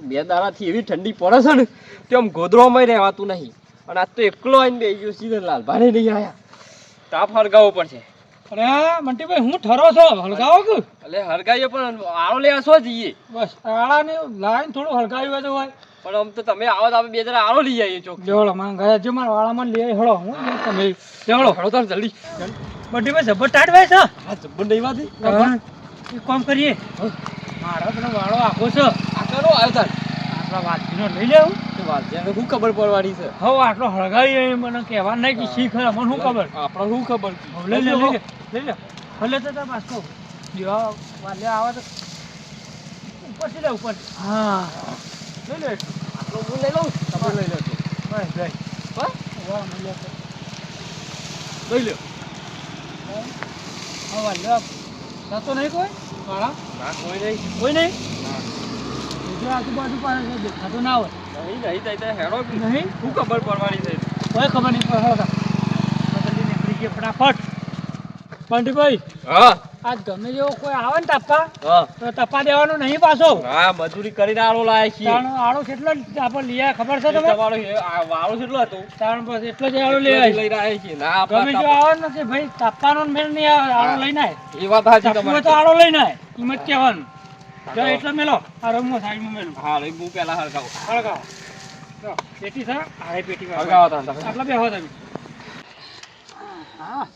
બે દાડાથી એવી ઠંડી પડે છે ને કે આમ ગોદડામાં રહેવાતું નહીં. અને આજ તો એકલો આવીને બેસી ગયો સીધો લાલભાઈ નહીં આયા. તાપ હરગાવવો પડશે. અરે મંટીભાઈ હું ઠરો છો હળગાવો કે એટલે હરગાવીએ પણ આળો લેવા શું જઈએ? બસ આળાને લાઈન થોડું હળગાવ્યું તો હોય પણ આમ તો તમે આવો તો આપણે બે જણા આળો લઈ આવીએ ચોક. લેવડો માં ગયા જો મારા વાળામાં લઈ આવી હળો હું તમે લેવડો હળો તાર જલ્દી. મંટીભાઈ જબર ટાઈટ ભાઈ છે આ જબ્બર નહીં વાતી. એક કામ કરીએ મારો પેલો વાળો આખો છે આ કરો આવ્યો તાર. આટલા વાતચીનો લઈ લેવું વાલજીને શું ખબર પડવાની છે? હવે આટલો હળગાવી મને કહેવા નહીં કે શીખ મને શું ખબર આપણે શું ખબર? લઈ લે લઈ લે ભલે તો તાર પાછો જો વાલે આવે તો ઉપરથી લે ઉપર હા લઈ લે આટલો હું લઈ લઉં. તમે લઈ લો. બસ જય હા વાહ મળ્યા લઈ લો. હા વાલે થતો નહીં કોઈ વાળા ના કોઈ નહીં. કોઈ નહીં બીજું આજુબાજુ પાસે દેખાતું ના હોય નહીં નહીં થાય ત્યાં હેડો બી. નહીં શું ખબર પડવાની છે? કોઈ ખબર નહીં પડે જલ્દી નીકળી ગયો ફટાફટ પંટીભાઈ હા આજ ગમે જેવો કોઈ આવે ને ટપ્પા હા તો ટપ્પા દેવાનો નહીં પાછો હા મજૂરી કરીને આળો લાવે છીએ. તાણો આળો કેટલો આપણે લઈ આવ્યા ખબર છે તમને તમારો વાળો કેટલો હતો? તાણ બસ એટલો જ આળો લઈ આવી લઈને આવ્યા છીએ. ના ગમે જો આવે ને તે ભાઈ ટપ્પાનો મેળ નહીં આવે આળો લઈને આવે એ વાત સાચી ટપ્પુ હોય તમારી. તો આળો લઈને આવે એમ જ કહેવાનું જો એટલે મેલો આ રમો સાઈડમાં મેલો હા લઈ હું પેલા હરગાવો. હળગાવો જો પેટી છે આ પેટી હરગાવો તાન તમે. આટલા બેહો તમે હા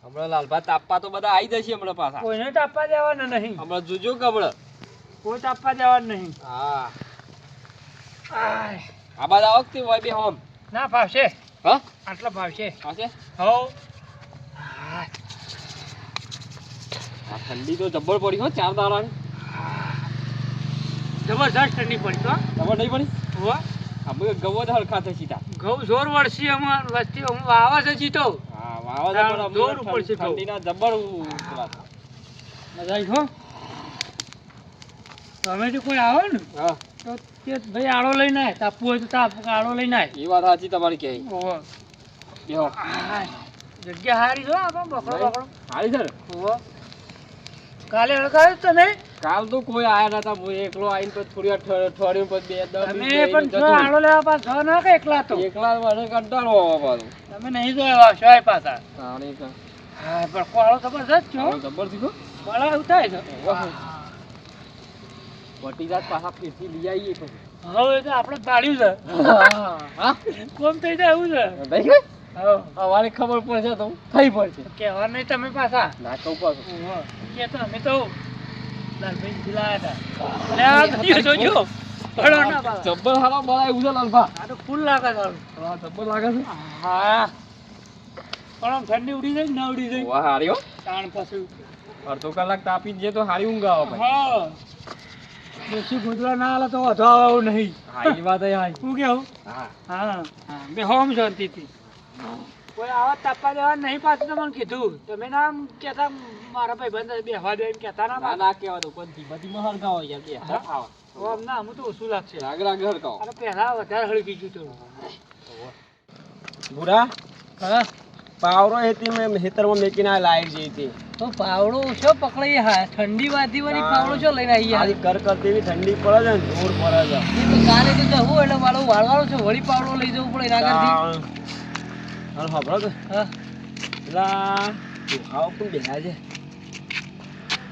હમણાં લાલભા તાપવા તો બધા આવી જશે હમણાં પાછા. કોઈને ટપ્પા દેવાના નહીં હમણાં જોજો કે હમણાં. કોઈ ટપ્પા દેવાના નહીં હા આય, આ બાદ આવો કે હોય બે હોમ. ના ફાવશે હા આટલા ફાવશે આવશે. હવ આ ઠંડી તો જબ્બર પડી હો 4 દાડાની. જબરજસ્ત ઠંડી પડી તો જબ્બર નહીં પડી. હોવા આપણે ગવો જ હરખા થઈ સીધા. ઘઉં જોર વળશી અમાર વસ્તી હું વાવા છે જીતો હા વાવા તાણ જોર ઉપર છે ઘઉં. ઠંડીના જબ્બર ઉતરા. મજા આવી હો તમે જો કોઈ આવે ને હા તો તે ભાઈ આળો લઈને આય તાપવું હોય તો તાપ આળો લઈને આય એ વાત સાચી તમારી કહે. ઓહો બેહો. આય, જગ્યા હારી છો આપણો બકડો બકડો હારી સર. ઓહો કાલે હળગાવ્યું તમે કાલ તો કોઈ આયા નતા. હું એકલો આવીને પછી થોડી વાર ઠોડ્યું પછી 2 તમે પણ છો આળો લેવા પાછો ન કે એકલા તો એકલા મને કંટાળો આવે પાછો. તમે નહીં જોયા શોય પાછા તાણી તો હા પણ કોળો જબરજસ્ત છો આવો જબ્બર શીખો. કોળા એવું થાય છે પટીદાર પાછા પેટી લઈ આવીએ પછી. હવે તો આપણે પાડ્યું છે હા કોમ થઈ જાય એવું છે નહીં કે? હા અમારે ખબર પડશે તો થઈ પડશે. કહેવા નહીં તમે પાછા ના કહું પાછું. કે તો અમે તો લાલભાઈ ખીલાયા હતા અરે આ ગતિઓ જોજો ભણો ના બાબા જબ્બર હારો બળાય એવું છે લાલભા. આ તો ફૂલ લાગે તારું હા જબ્બર લાગે છે. હા પણ આમ ઠંડી ઉડી જાય ને ના ઉડી જાય વાહ હારી હો. તાણ પછી અડધો કલાક તાપી જ તો હારી ઊંઘ આવે ભાઈ. હા દેશી ગોદડા ના હાલે તો વધો આવે એવું નહીં હા એ વાત એ હારી. શું કેવું હા હા હા બે હોમ શાંતિથી કોઈ આવા તાપા દેવા નહીં પાછું તમને કીધું તમે ના આમ કહેતા મારા ભાઈ બંધ બેહવા દે એમ કહેતા ના ના ના કેવા દો કોઈ ધીમા ધીમા હરગાવો યાર બે હા? ખાવા. હવે આમ ના આમ તો ઓછું લાગશે રાગ રાગ હરગાવો. અરે પહેલા વધારે હળગી ગયું બુરા હા પાવરો હતી મેં ખેતરમાં મેકીને આ લાઈટ જઈ હતી. તો પાવડો ઓછો પકડાઈ હા ઠંડી વાતી વાળી પાવડો છો લઈને આવી આજ કરકરતી એવી ઠંડી પડે છે ને જોર પડે છે. એ તો કાલે તો જવું એટલે મારો વાળવાનો છે વળી પાવડો લઈ જવું પડે એના કરતી હાલ સાંભળો કે હા પેલા દુખાવો પણ બેહ્યા છે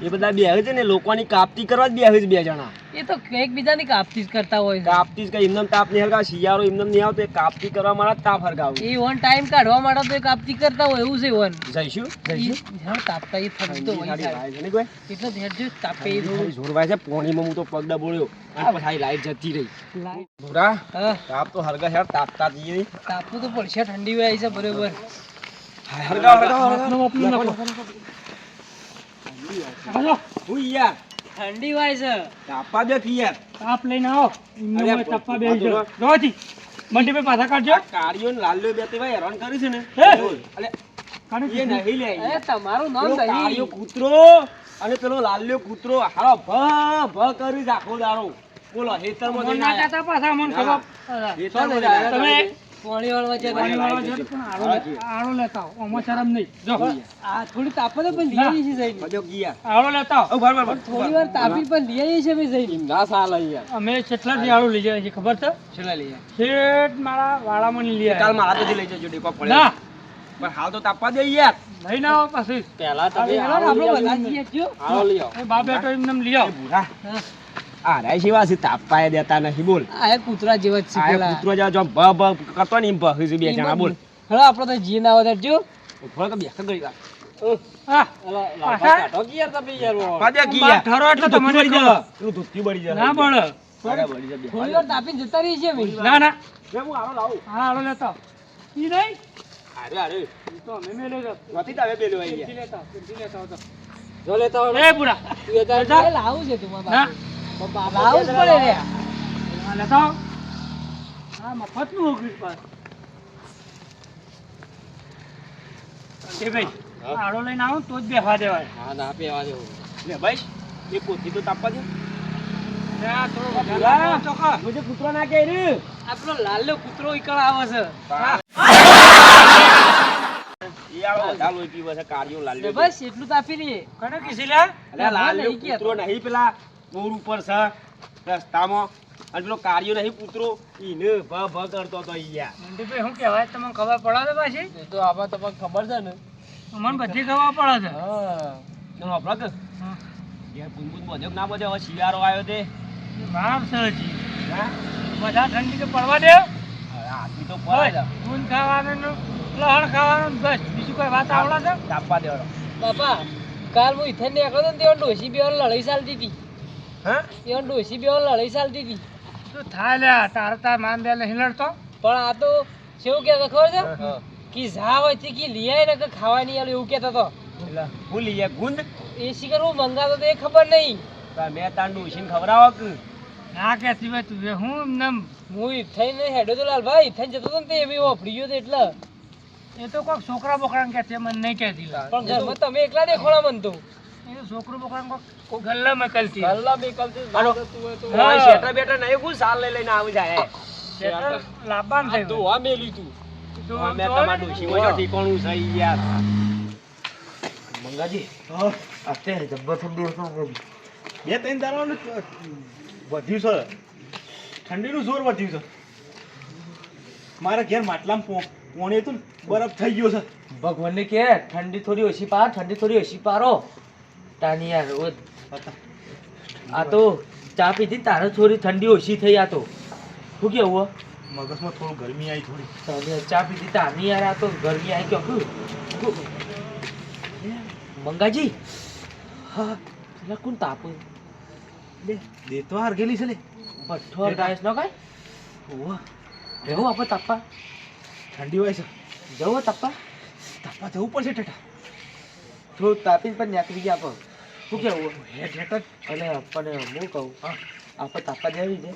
એ બધા બેહે છે ને લોકોની કાપતી કરવા જ બેહે છે 2 જણા. એ તો એકબીજાની કાપતી જ કરતા હોય છે કાપતી જ કઈ એમને તાપ નહીં હરગાવ શિયાળો એમને નહીં આવતો એ કાપતી કરવા મારા તાપ હરગાવ એ વન ટાઈમ કાઢવા માટે તો એ કાપતી કરતા હોય એવું છે વન જઈશું ઈ તાપતા એ ઠંડી તો વહી થાય છે ને કોઈ એટલે ધેર જો તાપે એ થોડું જોરવાય છે પોણીમાં હું તો પગ દબોળ્યો અને પછી લાઈટ જતી રહી. લાઈટ ભૂરા હા તાપ તો હરગા હેર તાપતા જઈએ. તાપવું તો પડશે ઠંડી વાય છે બરોબર હરગાવ હરગાવ હાલો હું યાર ઠંડી વાય છે તાપા દે યાર. તાપ લઈને આવો અરે, એમને તાપવા બે આ તો જોજી મંટીભાઈ પાછા કાઢજો કાળીઓ ને લાલ્યો બે તે ભાઈ હેરાન કર્યું છે ને હે? અલે કાઢી એ નહીં લે એ તમારું નામ પેલો કાળિયો નહીં કૂતરો અને પેલો લાલ્યો કૂતરો હારો ભ કરી જ આખો દારો બોલો હેતરમાં જઈને આયા. પાછા મને હા. ખબર હેતરમાં જઈને આયા તમે પાણી વાળવા છે પાણી વાળવા જતો પણ આળો લેતા આવો. આમાં શરમ નહીં. જો આ થોડી તાપે તો પણ લઈ આવીએ છીએ જઈને. બધો ગયા આળો લેતા આવો. થોડી વાર તાપી પણ લઈ આવીએ છીએ અમે જઈને. ના સાલ યાર અમે કેટલાથી આળો લઈ જાય છે ખબર છે? છેલ્લા લઈ શેઠ મારા વાળામાં લઈ આવ્યા. કાલ મારા તો લઈ જજો ડેકો પડે ના પણ હાલ તો તાપવા દે યાર લઈ ના આવો પાછી. પહેલા તમે આપણે બધા જઈએ છીએ. આવો લઈ આવો. એ બાપ બેટો એમને એમ લઈ આવો. ભૂરા આ રાય સેવા છે તાપવાય દેતા નહીં બોલ આ એ કૂતરા જેવા જ છે આ પેલા. કૂતરો જેવા જો ભ ભ કરતો ને એમ ભ છે બે જણા બોલ હેલો આપણે તો જીએ ના આવતા જો. થોડો કે બેઠો ગઈ હા અલા પાછા? લાભા કાઢો કે યાર તમે યાર પાદે બાપ ગયા ઠરો એટલે તો મને ખબર. તું ધોતી બળી જાય ના બળ. અરે બળી જાય થોડી વાર તાપીને જતા રહીએ છીએ અમે. ના ના હું આવો લાવું હા આળો લેતા આવો. ઈ નહીં અરે અરે ઈ તો અમે મેલે જ. નથી તાવે પેલો આવી પેન્સિલ લેતા આવો, પેન્સિલ લેતા આવો તો. જો લેતા હોય એ બુડા તું એ તારે એ લાવું છે તમારા ના બાપુ. લાવું જ પડે રે. હા લેતા આવો. હા મફતનું ઓગળીશ પાછું. એ ભાઈ હા? આળો લઈને આવો ને તો જ બેસવા દેવાય. હા ના પેવા દેવું લે ભાઈ એ કોથી તો તાપવા દે ત્યાં થોડો વધારે ભૂલા. લાવો તો ખા. મુજે કૂતરો ના કે રે આપણો લાલ્યો કૂતરો ઈકળ આવે છે. એ આવો વધારે લોહી પીવે છે કાર્યો લાલ લે બસ એટલું તાપી લઈએ. કને કીધી લે? અરે લાલ નહીં કહેતો. કૂતરો નહીં પેલા રોડ ઉપર છે રસ્તામાં અને પેલો કાર્યો નહીં કૂતરો ઈને ભ ભ કરતો તો યાર મંડીભાઈ શું કહેવાય તમને ખબર પડે છે પાછી? એ તો આમાં તમને ખબર છે ને મને બધી ખબર પડે છે. હા તો આપડા કે હા. યાર ગુનગુન બોજો કે ના બોજો હવે શિયાળો આવ્યો તે એ વાત છે હજી. હા બધા ઠંડી તો પડવા દે. અરે આદમી તો પડે બસ, ઊન ખાવાનું ને લહણ ખાવાનું ને બસ બીજું કોઈ વાત આવડે છે? તાપવા દેવાનો બાપા કાલ હું ઇથન નીકળ્યો તો ને તેઓ ડોસી બેવાને લડાઈ ચાલતી હતી. હા તેઓ ડોસી બેવાને લડાઈ ચાલતી હતી. શું થાય લ્યા તારે તાર માન બે નહીં લડતો? પણ આ તો કેવું કહેતો ખબર છે હા. કે જા હોય તે કે લઈ આય ને કે ખાવા નહીં આલું એવું કહેતો હતો. એટલે ભૂલી ગયા ગુંદ એ શિખર હું મંગાતો તો એ ખબર નહીં. મેં તાર ડોશીને ખવડાવો કે ના કહેતી હોય તું એ હું એમને એમ. હું ઇથન હેડો તો લાલભાઈ ઇથન જતો હતો ને તે એમ વાપરી ગયો તો એટલે. એ તો કોઈક છોકરા બોકરાને કહેતી મને નહીં કહેતી. પણ ઘરમાં તમે એકલા દેખોડા મન તો. એ તો છોકરો બોકરાને કોઈક ગલ્લા મોકલતી. ગલ્લા બેકલથી હાલો. તું હોય તો હા. શેટર બેટર નહીં કોઈ સાલ લઈને આવી જાય શેટર લાવવાનું આ થયું. તું આ મેલી તું તું મેં જો તમારા ને. ડોશીમાં જો ઠીકાણું છે યાર મંગાજી અત્યારે જબ્બર ઠંડી બે ત્રણ દાડાનું વધ્યું છે ઠંડીનું જોર વધ્યું છે મારા ઘેર માટલામાં પોણી હતું ને બરફ થઈ ગયો છે ભગવાનને કે ઠંડી થોડી ઓછી પાર ઠંડી થોડી ઓછી પારો તાની યાર આ તો ચા પીધી ને તારે થોડી ઠંડી ઓછી થઈ આ તો શું કેવું મગજમાં થોડું ગરમી આવી થોડી તને ચા પીધી તારની યાર આ તો ગરમી આવી ગયો મંગાજી હા પેલા કોણ તાપ લે દે તો હારગેલી છે લે ભઠ્ઠો ગાયસ ન કાય ઓવા રહેવું આપણે તાપા ઠંડી હોય છે જવું તાપા તાપવા જવું પડશે ટેટા થોડું તાપીને પણ નીકળી ગયા આપણે શું કેવું હેઠ હેઠ અને આપણને હું કહું આપણે તાપા દેવી છે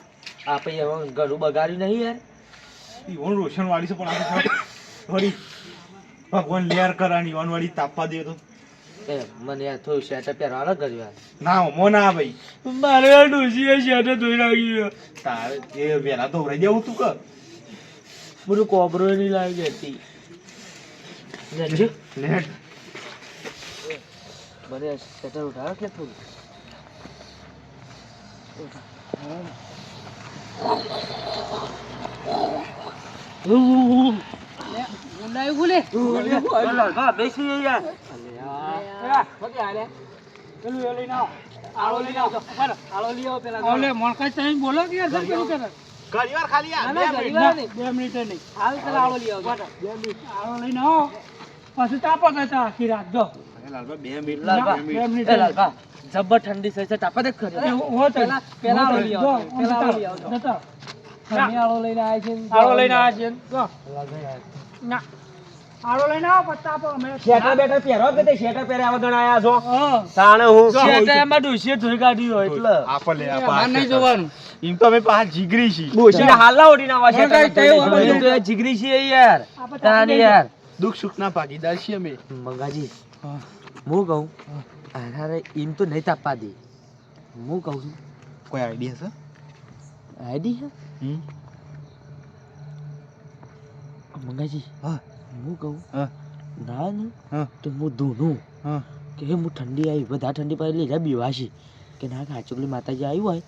આપણે હવે ઘરું બગાડ્યું નહીં યાર ઈવન રોશન વાળી છે પણ આપણે થોડી ભગવાન લેર કરાની ઈવન વાળી તાપવા દે તો એ મને યાર થોડું શેટર પહેરવા કર્યું યાર ના મો ના ભાઈ મારે ડોશીએ શેટર ધોઈ નાખ્યું. તારે એ વેલા તો રહી દેવું તું કે બધું કોબરો નહીં લાવી હતી લેટ મને શેટર ઉઠાવે કે થોડું બેસી યાર પેલું એ લઈને આવો. આળો લઈ આવો બરાબર આળો લઈ આવો પેલા ઓલે મોણકાઈ તઈ બોલો કે યાર પેલું કરે. ઘડીવાર ખાલી ના, આ ના, બે ઘડીવાર મિનિટ. નહીં. 2 મિનિટ નહીં. હાલ પેલા આળો લઈ આવો આળો લઈને આવો પછી તાપો કરતા આખી રાત જો. અરે લાલભાઈ 2 મિનિટ લાલભા બે મિનિટ. એ લાલભા જબ્બર ઠંડી થઈ છે તાપા દેખ ખરી એ હોત જ. પેલા આળો હોત જ. લઈ જો, આવો પેલા આળો લઈ આવો જતા. તમે આળો લઈને આવ્યા છે ને આળો લઈને આવ્યા છીએ. જો. લાલભાઈ ના. આળો લઈને આવો પછી તાપો અમે. શેટર બેટર પહેરો કે તે શેટર પહેર્યા વગર આયા છો હા. તાણે હું શેટર એમાં ડોશીએ ધોઈ કાઢ્યું હોય એટલે આપો લે માર નહીં જોવાનું. એમ તો અમે પાછા જીગરી છીએ ડોશીને હાલના ઓઢીને આવા શેટર મોણકાઈ તઈ પહેરીને હવે જોઈ. તો એ જીગરી છે યાર આપણે તાની યાર દુઃખ સુખના ભાગીદાર છીએ અમે મંગાજી હું કહું અરે એમ તો નહીં તાપવા દે હું કહું છું કોઈ આઈડિયા છે આઈડી હે મંગાજી હા. હું કહું હા. ના ને હા. તો હું ધોનું હા. કે હું ઠંડી આવી બધા ઠંડી પાછી લીધા બીવાશી કે ના કાચુકલી માતાજી આવ્યું હોય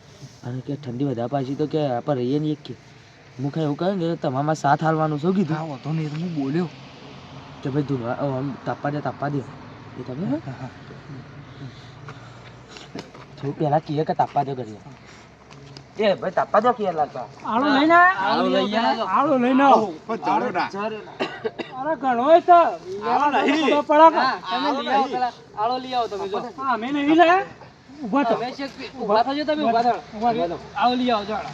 અને કે ઠંડી વધારે પાછી તો કે આપણે રહીએ નહીં એક કે હું કાંઈ એવું કહે ને તમામાં સાથ હાલવાનું શું કીધું હા વાંધો નહીં, હું બોલ્યો. કે ભાઈ ધૂનવા આમ તાપવા દે એ તમે હે? થોડું પહેલાં કહીએ કે તાપવા દો કરીએ એ ભાઈ તાપવા દો કહીએ લાગતા આળો લઈને આળો લઈ આવો. આળો લઈને આવો. પણ ચાલો ના. અરે ઘણો હોય તો આળો નહીં. ખબર પડે કે? તમે લઈ આવો પેલા આળો લઈ આવો તમે જો હા, અમે નહીં લે ઊભા થો. તમે શેક ઊભા થજો તમે ઊભા થો ઊભા થો. આવો લઈ આવો જાડો.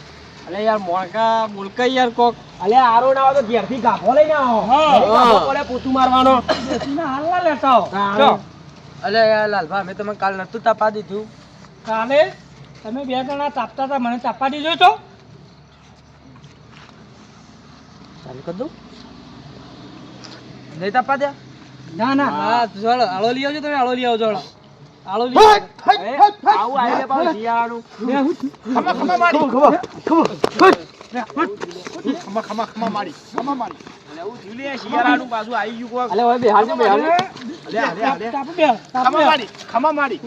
અલે યાર મોણકા મુલકા યાર કોક અલે આરો ના આવે તો ઘેરથી ગાભો લઈને આવો હા. ગાભો પડે પોતું મારવાનો બેસીને હાલના લેતા આવો. જો, અલે યાર લાલભા મેં તમે કાલ નતું તાપા દીધું કાલે તમે બે જણા તાપતા હતા, મને તાપવા દીધો તો ચાલુ કરી દઉં નહીં તાપા દે ના ના હા ચાલો આળો લઈ આવજો તમે આળો લઈ આવજો આળો લઈ આવજો આવું આવી લે પાછું શિયાળાનું ખમા ખમા મારી. ખમા મારી. અલે હું જોઈ લે શિયાળાનું પાછું આવી ગયું કોક અલે હવે બેહાડજો બેહાડજો તાપ બે તાપ ખમા બે. મારી. ખમા મારી.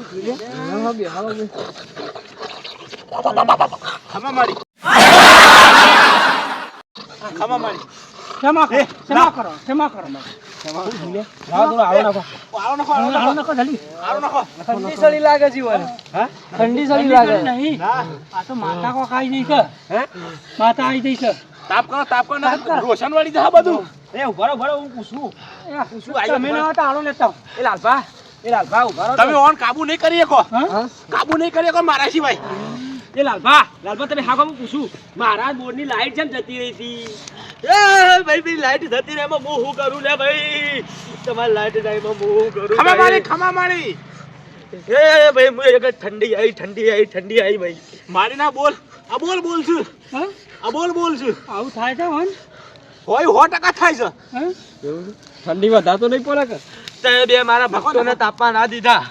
ખમા મારી. ખમા મારી. ક્ષમા કરો, ક્ષમા કરો, ક્ષમા કરો. આવો નાખો આળો નાખો, આળો આળો નાખો. નાખો જલ્દી. આળો નાખો. ઠંડી સળી લાગે જીવન હા? ઠંડી સળી ઠંડી લાગે સળી નહીં. ના. આ તો માતા કોક આવી જઈ છે. હે? માતા આવી જઈ છે. તાપ કરો ના. રોશન વાળી જા બધું. એ ઉભા રહો હું પૂછું તમે ના આવતા આળો લેતા આવો. એ લાલભા ઉભા રહો તમે ઓન કાબુ નહીં કરી શકો. હા? કાબુ નહીં કરી શકો મારા સિવાય. એ લાલભા તમે હા હું પૂછું મારા બોર્ડની લાઈટ જેમ જતી રહી હતી એ ભાઈ લાઈટ જતી રહે એમાં હું શું કરું લે ભાઈ તમારી લાઈટ જાય એમાં હું શું કરું ખમા મારી. ભાઈ? ખમા મારી. એ ભાઈ હું એક ઠંડી આવી ભાઈ મારી ના બોલ. આ બોલ છું. હા? આ બોલ છું. આવું થાય છે વન? હોય 100% થાય છે. હા? ઠંડી વધારે તો નહીં પડે કે તે બે મારા ભક્તોને તાપવા ના દીધા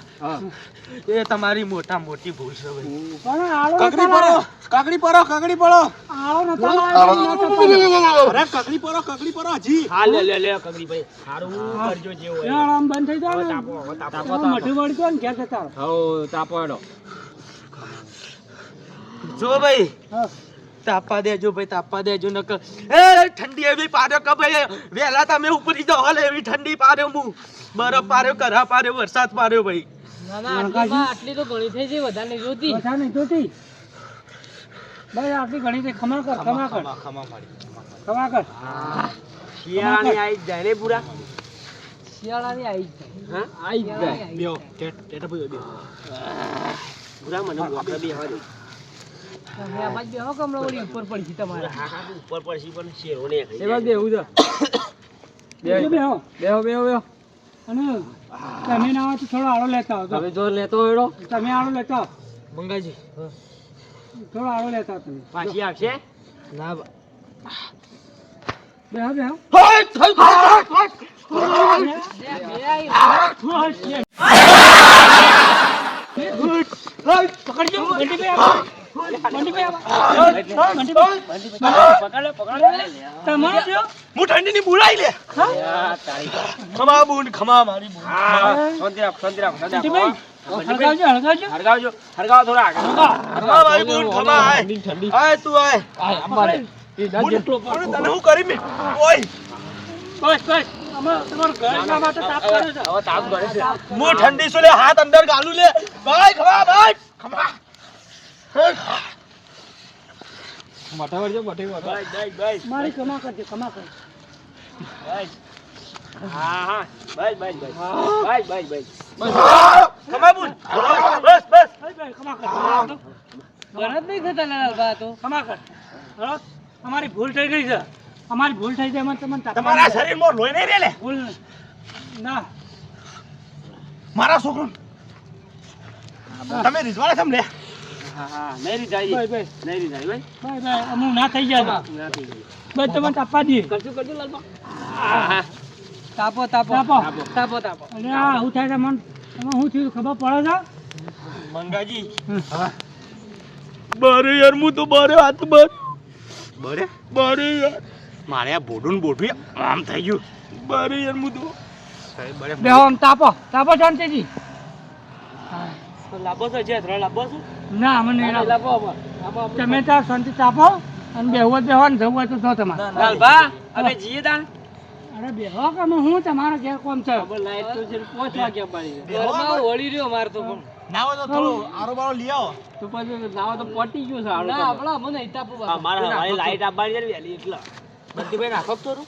એ તમારી મોટી ભૂલ છે ભાઈ પણ આળો કકડી નતા પરો. લાવ્યા. કકડી પરો. કકડી પરો. આળો નતા લાવ્યા, નતા લાવ્યા. અરે કકડી પરો હજી. હા લે કબરી ભાઈ સારું કરજો જે હોય યાર, આમ બંધ થઈ જાય ને. તાપો આમ મઢું વળગ્યું ને ઘેર જતા રહો. હવ તાપો હેડો જો ભાઈ હા. તાપા દેજો ભાઈ તાપા દેજો નકર એ ઠંડી એવી પાડ્યો કે ભાઈ વેલા તમે ઉપરી જાઓ હાલે એવી ઠંડી પાડ્યો હું બરફ પાડ્યો કરા પાડ્યો વરસાદ પાડ્યો ભાઈ આટલી તો ઘણી થઈ જઈ વધારે નહીં જોતી બધા નહીં જોતી. ભાઈ આટલી ઘણી છે. ખમા કર, ખમા કર, ખમા મારી. ખમા કર. શિયાળાની આવી જાય ને પૂરા શિયાળાની આવી હા આવી જાય બેહો. ટેટા ભાઈ બેહો. પૂરા મને મોકળા બી હવા દે ઉપર પડી છે તમારા હા ઉપર પડશે પણ શેરો ને એ વાત બેહું છે બેહો, બેહો. બેહો અને તમે ના હોય તો થોડો આળો લેતા આવો. તમે જો લેતો હેડો તમે આળો લેતા આવો. મંગાજી થોડો આળો લેતા આવો તમે. પાછી આવશે ના બેહો, બેહો. પકડજો, બંટી ભાઈ આવો. બંટી ભાઈ આવો. બંટી ભાઈ. તમારો થયો? હું ઠંડીની બોલાઈ લે. ખમા બુન. ખમા મારી બુન. શાંતિ રાખ બંટી ભાઈ, હળગાવજો, હળગાવજો. હરગાવ થોડા આગળ ખમા મારી બુન. ખમા આય. ઠંડી આય તું આય. બુન, બુન, તને હું કરી મે ઓય બસ, બસ. આમાં તમારું ઘર એના માટે તાપ કર્યો છે. હવે તાપ ભરે છે હું ઠંડી છું લે. હાથ અંદર ગાલું લે. ભાઈ ખમા ભાઈ. ખમા. મોટા વળજો મોટી બસ મારી ક્ષમા કરજો, ક્ષમા કરજો. હા બસ ખમા બુન. બસ બસ. ભાઈ, ભાઈ, ક્ષમા કરજો. ભરત નહીં થતા લાલબા તો ક્ષમા કર. હળો, અમારી ભૂલ થઈ ગઈ છે. અમારી ભૂલ થઈ જાય એમાં તમને તાપ તમારા શરીરમાં લોહી નહીં રે લે. ભૂલ ના. મારા છોકરો તમે રીઝવાના છો લે. હા નહીં જાય ભાઈ, ભાઈ, નહીં જાય ભાઈ ભાઈ, ભાઈ, અમુક ના થઈ જાય તો. ભાઈ, તમને તાપવા દઈએ. કરજો લાલબા હા તાપો તાપો. અને આ આવું થાય છે મને શું થયું ખબર પડે છે? મંગાજી બારે યાર હું તો બારે હાથ બાર. બારે યાર મારે આ બોડું ને બોડું આમ થઈ ગયું બરી યાર મું તો સાહેબ બરે બેહો આમ તાપો શાંતિથી. હા. લાંબો છે જે ધરો લાંબો છે ના મને નહીં લાવો. તમે ત્યાં શાંતિ તાપો અને બેહો જ બેહો ને જવું હોય તો જો તમારે. લાલભા અમે જીએ તાણ અરે બેહો કે અમે હું તમારા ઘેર કોમ છે. લાઈટ તો છે 5 વાગ્યા પડી ઘરમાં વળી રહ્યો માર તો પણ ના હોય તો થોડું આરો બારો લઈ આવો તો પછી નાવા તો પટી ગયું છે ના આપણા મને હિતાપુ મારે હવારે લાઈટ આપવાની છે ને વેલી એટલે બંટીભાઈ નાખો તો થોડું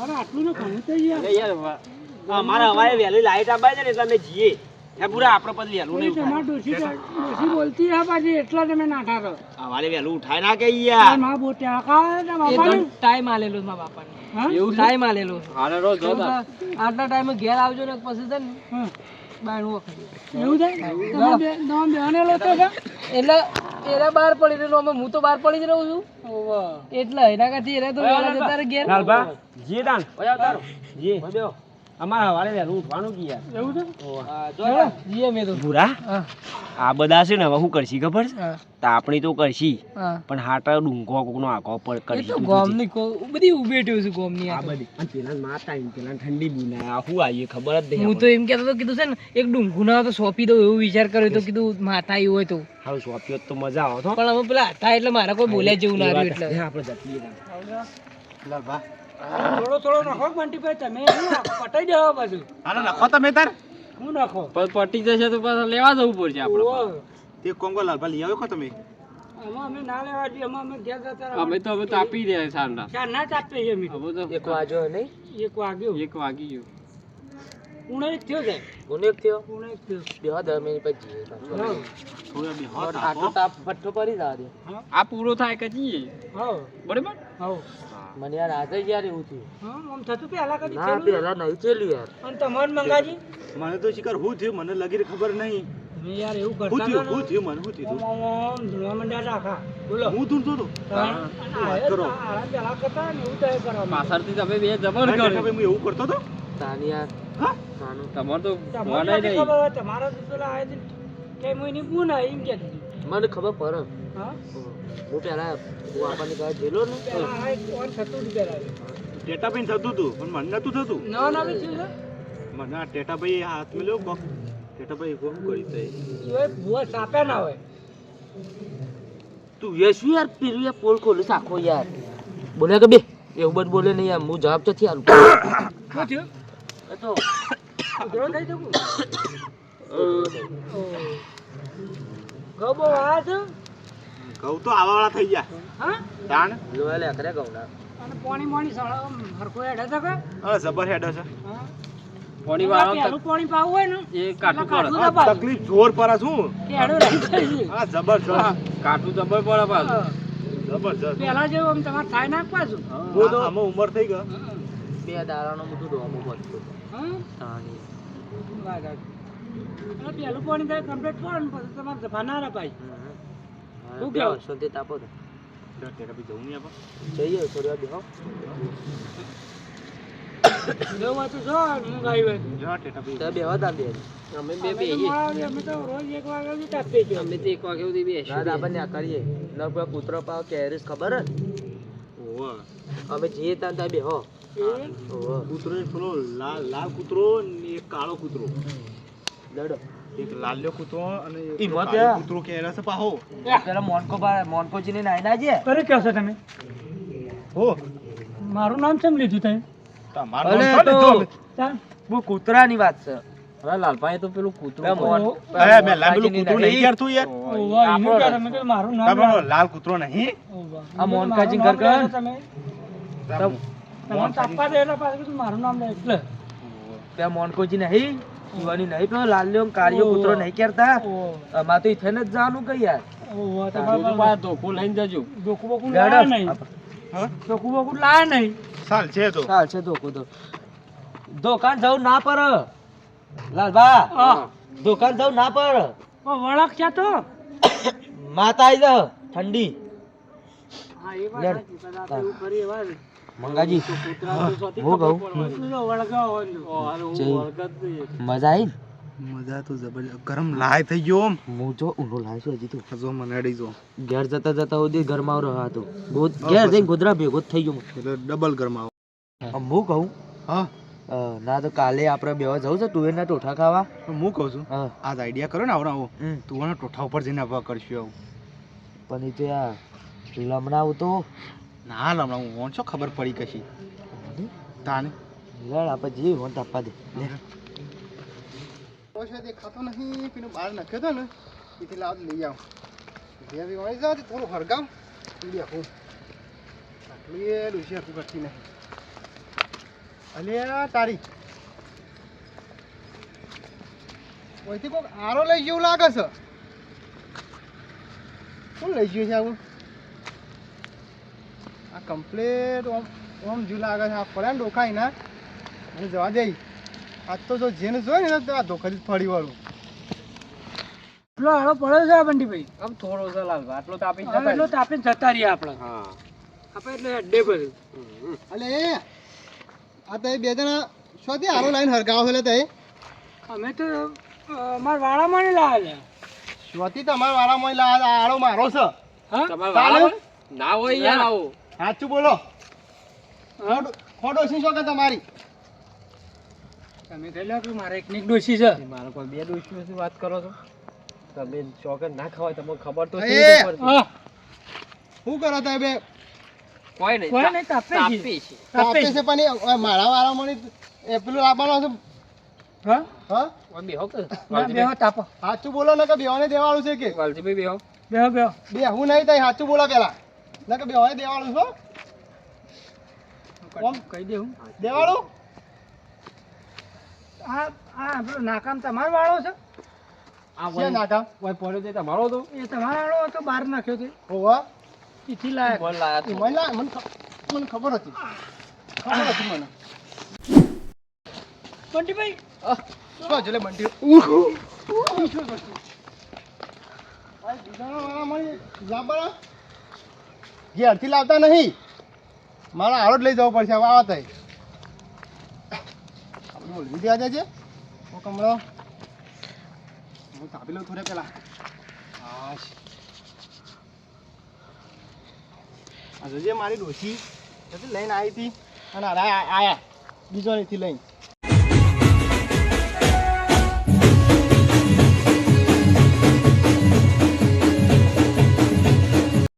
અરે આટલું ને ઘણું થઈ યાર. યાર મારે હવારે વેલી લાઈટ આપવાની છે ને એટલે અમે જીએ એ પૂરા આપણે પછી વેલું નહીં તમારા ડોશી બોલતી હા પાછી એટલા તમે નાઠા રહો. હવારે વેલું ઉઠાય ના કે યાર માં બોટ્યા કા બાપાને ટાઈમ આલેલો છે મારા બાપાને હા એવું ટાઈમ આલેલો હાલે રો જો આટલા ટાઈમે ઘેર આવજો ને પછી છે ને હા. બાયણું વખત એવું થાય તમે બેહનેલો તો કા એટલે એરા બહાર પડી રહ્યો અમે હું તો બહાર પડી જ રહું છું એટલે એના કાથી એરા તો વેલા જતા રહે ઘેર લાલભા જીએ દાન ઓય તારો જીએ અમારે હવારે વહેલું ઉઠવાનું કે યાર એવું છે જો જીએ મે તો ભૂરા હા આ બધા છે ને હવે શું કરશી ખબર છે હા તો આપણી તો કરશી હા પણ હાટા ડુંગો કોકનો આખો પર એ કરશી તો ગોમની બધી ઉભેટ્યો છે ગોમની આ બધી અને પેલા માતા પેલા ઠંડી બુના આ શું આવીએ ખબર જ નહીં હું તો એમ કહેતો તો કીધું છે ને એક ડુંગું ના હોય તો સોંપી દઉં એવું વિચાર કર્યો તો કીધું માતા આવ્યું હોય તો હવે સોંપ્યો તો મજા આવે તો પણ અમે પેલા હતા એટલે મારા કોઈ બોલ્યા જેવું ના રહ્યું એટલે આપણે જતીએ લાલભા થોડો નાખો બંટીભાઈ તમે પટાઈ દેવા બાજુ આને નાખો તમે તાર હું નાખો પણ પટી જશે તો પાછા લેવા જવું પડશે આપણે તે કોંગો લાલભા લઈ આવ્યો તમે આમાં અમે ના લેવા દઈએ આમાં અમે ઘેર જતા રહ્યા. અમે તો હવે તો આપી રહ્યા સાંડા ચાર ના ચાપીએ છીએ અમે હવે તો એક વાજો નહીં 1 વાગ્યો 1 વાગી ગયું ઉણે થયો જાય ઉનેક થયો ઉણે થયો બેહો 10 મિનિટ પછી હા થોડા બી હોત આટલો તાપ ભઠ્ઠો પડી જવા દે આ પૂરો થાય કે જઈએ હા બરાબર હા મને યાર આજે જ યાર એવું થયું હા આમ થતું પહેલા કદી ના થયેલું પેલા નહીં થયેલું યાર અને તમારે મંગાજી મને તો શિકાર હું થયું મને લગી ખબર નહીં તમે યાર એવું હું કરતા થયું હતા હું થયું મને હું થયું આમ ધૂળવા મંડ્યા હતા આખા બોલો હું ધૂણતો હતો વાત કરો. પેલા કરતા ને એવું તો એ કરવા પાછળથી તમે બે જબર ભાઈ કર્યું હું એવું કરતો હતો તાની યાર હા તાનું તમારે તો તમારે મનાય નથી નહીં ખબર હોય તમારા તો પેલા આયા છે કે મોઈની બુન આ એમ કે મને ખબર પડે હા હું પેલા હું આપણને કહે જેલો ને પેલા આ એક ઓન થતું જ પેલા ટેટાભાઈ થતું હતું પણ મને નતું થતું ના ના બી છે મને આ ટેટાભાઈ હાથ મેલ્યો કોક ટેટાભાઈ કોક કરી દે એ ભૂવા સાપે ના હોય તું યશુ યાર પેલું યાર પોલ ખોલું સાખો યાર બોલે કે બે એવું બધું બોલે નહીં યાર હું જવાબ તો થી આલું શું થયું એ તો ઉધરો થઈ જવું ગબો આ છે ઘઉં તો આવાવાળા થઈ ગયા હા તાણ લોયા લે કરે ગૌના અને પાણી પાણી સળા હરખો હેડે છે કે હવે જબર હેડે છે હા પોણી વાળો પેલું પાણી પાવું હોય ને એ કાટું પડે કાટું દબાવ. તકલીફ જોર પડે શું કે હેડો રહી જાય છે. હા જબરજસ્ત કાટું જબર પડે પાછું હા. જબરજસ્ત પેલા જેવું આમ તમારે થાય નાખવા છું હું તો આમાં ઉંમર થઈ ગયો બે દાડાનો બધું ડોમો પડતો હા તાની વાત સાચી. અને પેલું પાણી થાય કમ્પ્લીટ કરો ને પછી તમારે દફા ના રપાય શું બે કેવું? શાંતિ તાપો તો ટેટાભાઈ જવું નહીં આપણે જઈએ થોડી વાર બેહો જેવું હોય તો જો હું ગાયું હોય તો. જા ટેટાભાઈ ત્યાં બેહવા તા બે અમે અમે તો મોડા અમે તો રોજ 1 વાગે સુધી તાપીએ છીએ. અમે તો 1 વાગ્યા સુધી બેસીએ. ના આપણે ત્યાં કરીએ ન પેલા કૂતરો પાવ કેરીસ ખબર હે ઓહો અમે જઈએ ત્યાં ત્યાં બેહો એ ઓહો કૂતરો એક પેલો લાલ લાલ કૂતરો ને એક કાળો કૂતરો લડો એક લાલ્યો કૂતરો અને એક ઈ પેલો મત કાળો યા. કૂતરો કેરા છે પાહો પેલા મોનકોજી ને નાઈ ના જે કરે કહો છો તમે હો મારું નામ કેમ લીધું તમે તમારો અરે નામ તો શું લીધું? ચાલ. બહુ કૂતરાની વાત છે હવે લાલભાઈ તો પેલું કૂતરું પેલા મોન- અરે મેં લાલ પેલું કૂતરું નહીં યાર તું યાર ઓવા, એનું ક્યારે? મેં કીધું મારું નામ તમારો લાલ કૂતરો નહીં ઓવા. આ મેં કીધું મોનકાજી મારું ઘર નામ કર. લે તમે તમને તાપવા દે એટલે પાછું કીધું મારું નામ લે એટલે પેલા મોનકોજી નહીં યુવાની નહીં પેલો લાલ્યો કાળિયો કૂતરો નહીં કરતા ઓહ. અમાર તો ઈથેને જ જવાનું કઈ યાર ઓવા, જોજો તમારે પાછો ધોકો લઈને જજો ડોકું બોકું લેડો. લાયા નહીં હા ડોકું બોકું લાયા નહીં સાલ છે તો ચાલ છે ધોકો તો દુકાન જવું ના પર લાલભા હા. દુકાન જવું ના પર પણ વળખ છે તો માતા આવી જાવ ઠંડી હા એ વાત લેડ. સાચી. કદાચ એવું કરી એવા જ. મંગાજી કૂતરા તો હું કહું એટલું તો વળગાવો હોય ને. ઓ, હારું, જય. હું વળગત નહીં. મજા આવી ને? મજા તો જબરજસ્ત ગરમ લાય થઈ ગયો આમ હું જો ઊંડો લાવ્યો છું હજી તો જો મને અડી જો ઘેર જતા જતા સુધી ઘરમાં રહ્યો હતો ઘેર જઈને ગોદરા ભેગો જ થઈ ગયો હું. એટલે ડબલ ગરમ આવો આમ હું કહું હા ના તો કાલે આપણે બેવા જવું છે તુવેરના ટોઠા ખાવા. હું કહું છું હા આજ આઈડિયા કરો ને આવડાવો હમ. તું આના ટોઠા ઉપર જઈને હવા કરશું આવું પણ એ તો યાર લમણાવું તો ના લમણા હું ઓન છો ખબર પડી કશી તાને યાર આપણે જે વોન્ટ આપવા દે લે. ઓછો દેખાતો નહીં પેલું બહાર નાખ્યો હતો ને એથી લાવ લઈ આવ ઘેર વળી જાવ તો થોડું હરગાવ પીડી આખું આટલું એ ડૂસી આખું કરતી નહીં અલ્યા તારી ઓયથી કોઈક આરો લઈ જેવું લાગે છે શું લઈ ગયું છે આવું આ કમ્પ્લેટ ઓમ ઓમ જેવું લાગે છે આ પડ્યા ને ડોખાઈ ના અને જવા દે આજ તો જો જેને જોઈ ને તો આ ધોખાથી જ ફરી વાળું એટલો આળો પડ્યો છે આ બંટીભાઈ આમ થોડો છે લાલભા આટલો તાપી હવે એટલો તાપીને જતા રહીએ આપણે હા આપણે એટલે અડ્ડે ભર્યું અલે આ તો બે જણા શોધી આરો લાઈન હરગાવ એટલે તે અમે તો અમારા વાળામાં નહીં લાવ્યા શોધી તમારા વાળામાં લા આરો મારો છે હા તમારે ચાલે? વાળા ના હોય યાર આવો સાચું બોલો ખોટો શું શોખે તમારી તમે કહી લો કે મારે એકની ડોસી છે મારા કોઈ બે ડોશીઓથી વાત કરો છો તમે ચોકન ના ખવાય તમને ખબર તો એ! છે જ ઉપરથી. હા શું કરો તમે બે કોઈ નહીં કોઈ નહીં, તાપે છે. તાપે છે આપે છે પણ એ મારા વાળામાં એ પેલું લાવવાનો છે હા હા ઓય બેહો કે ના, બેહો તાપો સાચું બોલો ને કે બેવાને દેવાળું છે કે વાલજીભાઈ બેહો બેહો બેહો બે હું નહીં થાય સાચું બોલો પેલા ના કે બેવાને દેવાળું છો કોમ? કહી દેવું દેવાળું આ આ પેલો નાકામ તમારો વાળો છે આ છે નાકા ઓય પડ્યો તે તમારો તો એ તમારો વાળો હતો બહાર નાખ્યો તે હોવા ઈથી લાયક બોલ લાયા એ તું. મને ખબર હતી ખબર હતી મને બંટીભાઈ શું હજુ લે બંટી ઘેરથી લાવતા નહીં મારા હારો જ લઈ જવો પડશે હવે આવા તઈ આપણે બોલવી દે આજે છે હું કમળો હું તાપી લઉં થોડે પેલા હાશ આજે જે મારી ડોશી લઈને આવી હતી અને આયા બીજો નથી લઈને